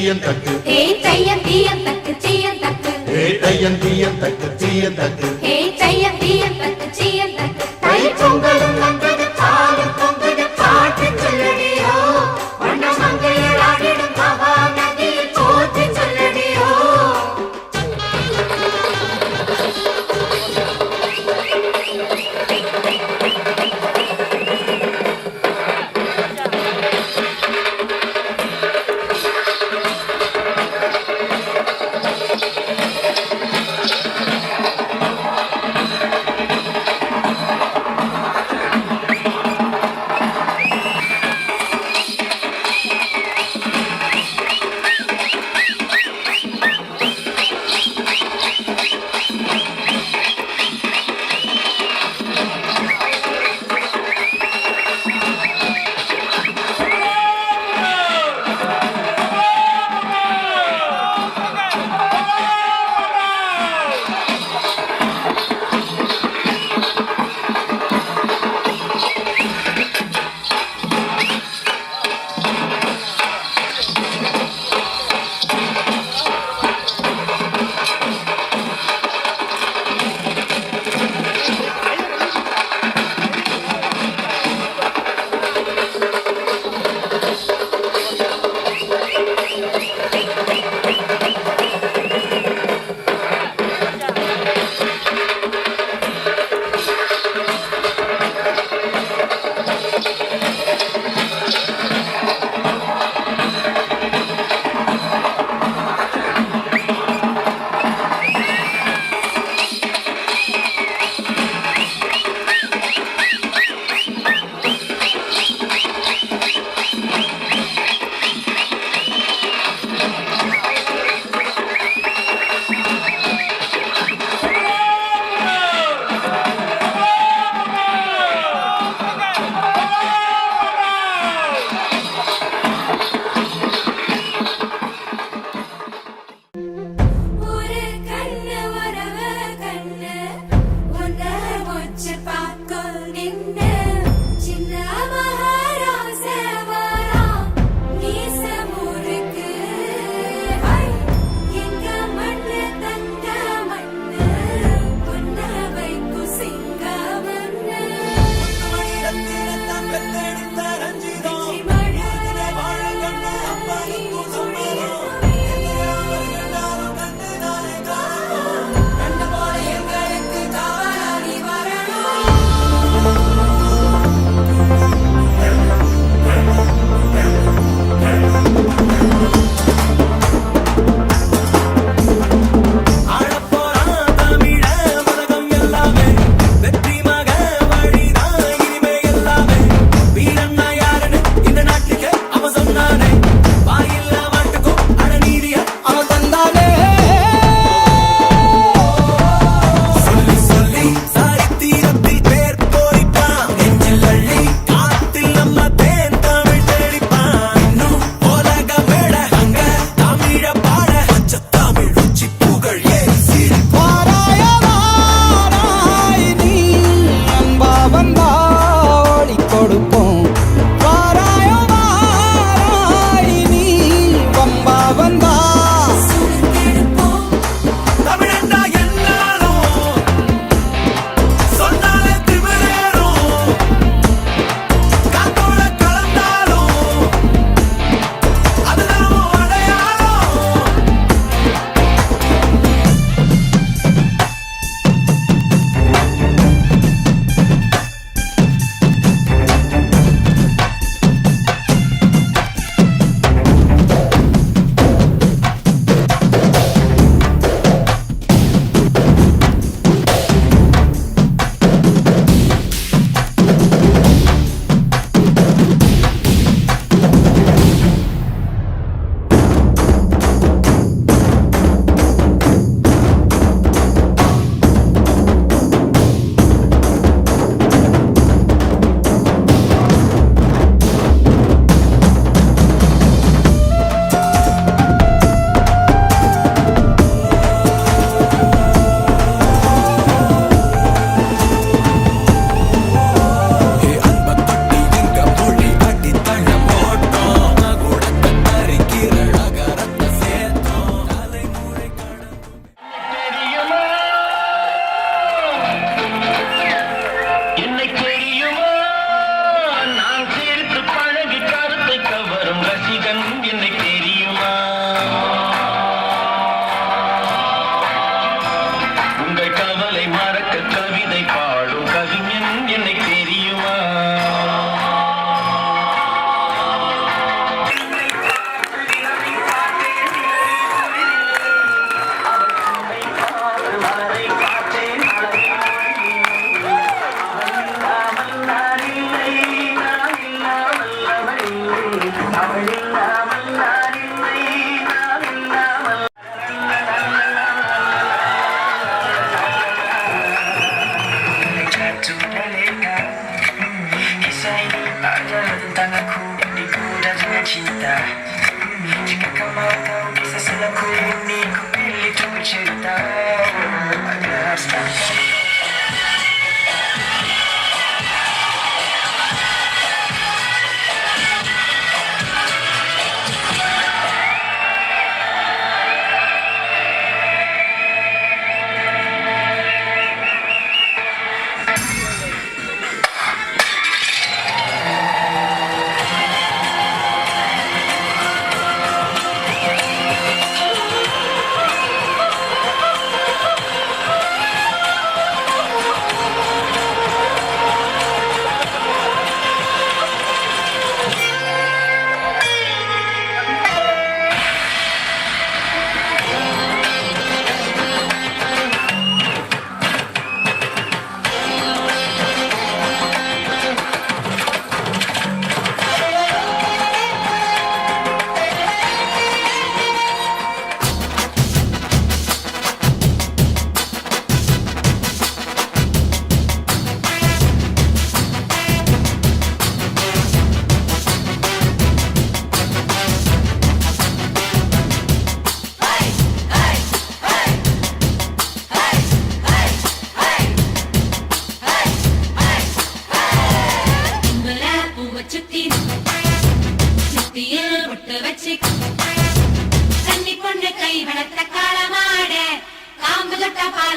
தீயன் தக்கு ஹே தையன் தீயன் தக்கு சீயன் தக்கு தையன் தீயன் தக்கு தீயன் தக்கு ஹே தையன் தீயன் தக்கு சீயன் தக்கு தை பொங்கலும் வந்தது பாலும் பொங்குது பாட்டு சொல்லடியோ வண்ண மங்கையர் ஆடிடும் மகா நதியில் போற்றி சொல்லடியோ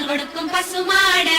பால் கொடுக்கும் பசுமாடு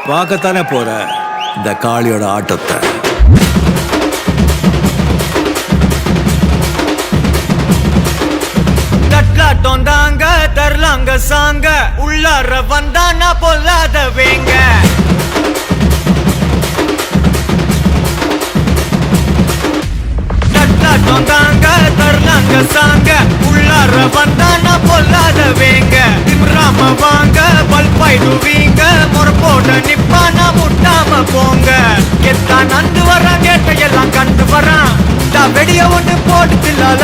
பார்க்கத்தானே போற இந்த காளியோட ஆட்டத்தை. தட்லாட்டம் தாங்க தரலாங்க சாங்க உள்ளார வந்தானா பொல்லாத வேங்க. தட்லாட்டம் தாங்க தரலாங்க சாங்க உள்ளார வந்தானா பொல்லாத வேங்க. திம்ராம வாங்க பல்பாயிடுவீங்க முறப்போட நிப்பானா முட்டாம போங்க. எத்தான் நந்து வரான் கேட்டையெல்லாம் கண்டு வரான் வெடிய ஒண்ணு போட்டு தில்லால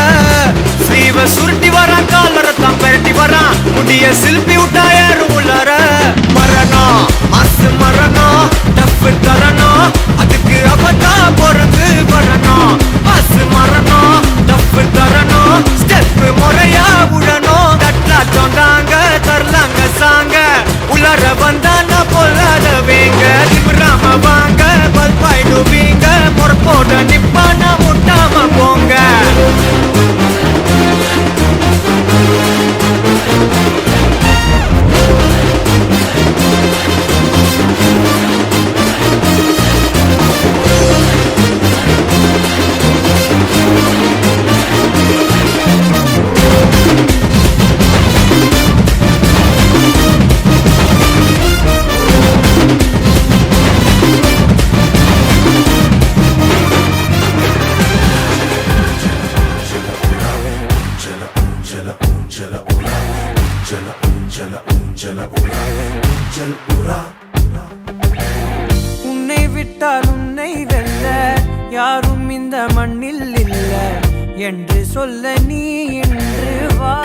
ஸ்லீவ சுருட்டி வரான் காலரத்தான் பெரட்டி வரான் முடிய சில்பி விட்டா ஏறும் உள்ளார. மரணம் மாசு மரணம் டப்பு தரணும் அதுக்கு அவதா பொறந்து வரணும். மாசு மரணம் டப்பு தரணும் ஸ்டெப் முறையா விடணும். தட்லாட்டம் தாங்க தரலாங்க சாங்க உள்ளார வந்தானா பொல்லாத வேங்க. திமிராம வாங்க பல்பாயிடுவீங்க முறப்போட நிப்பானா முட்டாம போங்க. உன்னை விட்டால் உன்னை வெல்ல யாரும் இந்த மண்ணில் இல்ல என்று சொல்ல நீ இன்று வா.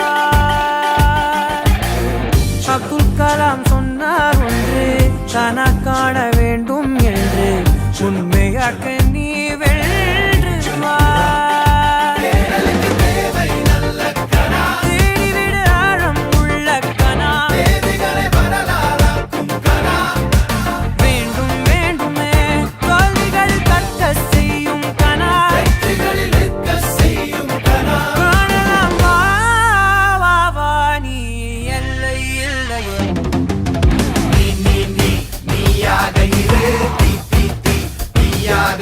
அப்துல் கலாம் சொன்னார் ஒன்று தானா காண வேண்டும் என்று உண்மையாக்க நீ வென்று வா. நீயாக இரு, தீ தீ தீ தீயாக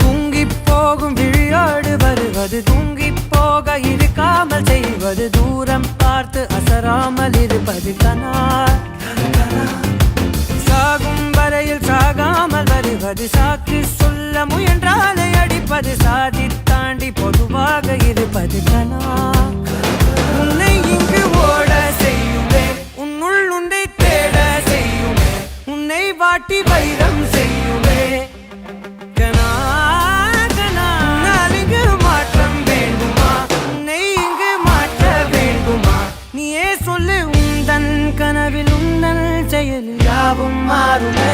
தூங்கி போகும் விழியோடு வருவது தூங்கி போக இருக்காமல் செய்வது தூரம் பார்த்து அசராமல் இருப்பது கனா சாகும் வரையில் சாகாமல் வருவது சாக்கு சொல்ல முயன்றாலே அடிப்பது சாதி தாண்டி பொதுவாக இருப்பது கனா உன்னை இங்கு ஓட செய்யுமே உன்னுள் உண்டை தேட செய்யுமே உன்னை வாட்டி வைரம் செய்யுமே கனா கனா உன்னால் இங்கு மாற்றம் வேண்டுமா உன்னை இங்கு மாற்ற வேண்டுமா நீயே சொல்லு உந்தன் கனவில் உந்தன் செயலில் யாவும் மாறுமே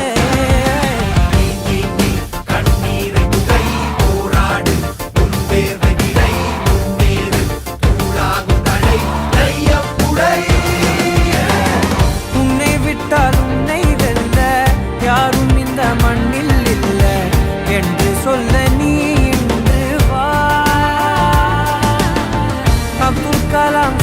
உன்னை விட்டால் உன்னை வெல்ல யாரும் இந்த மண்ணில் இல்லை என்று சொல்ல நீ இன்று வா அப்துல் கலாம்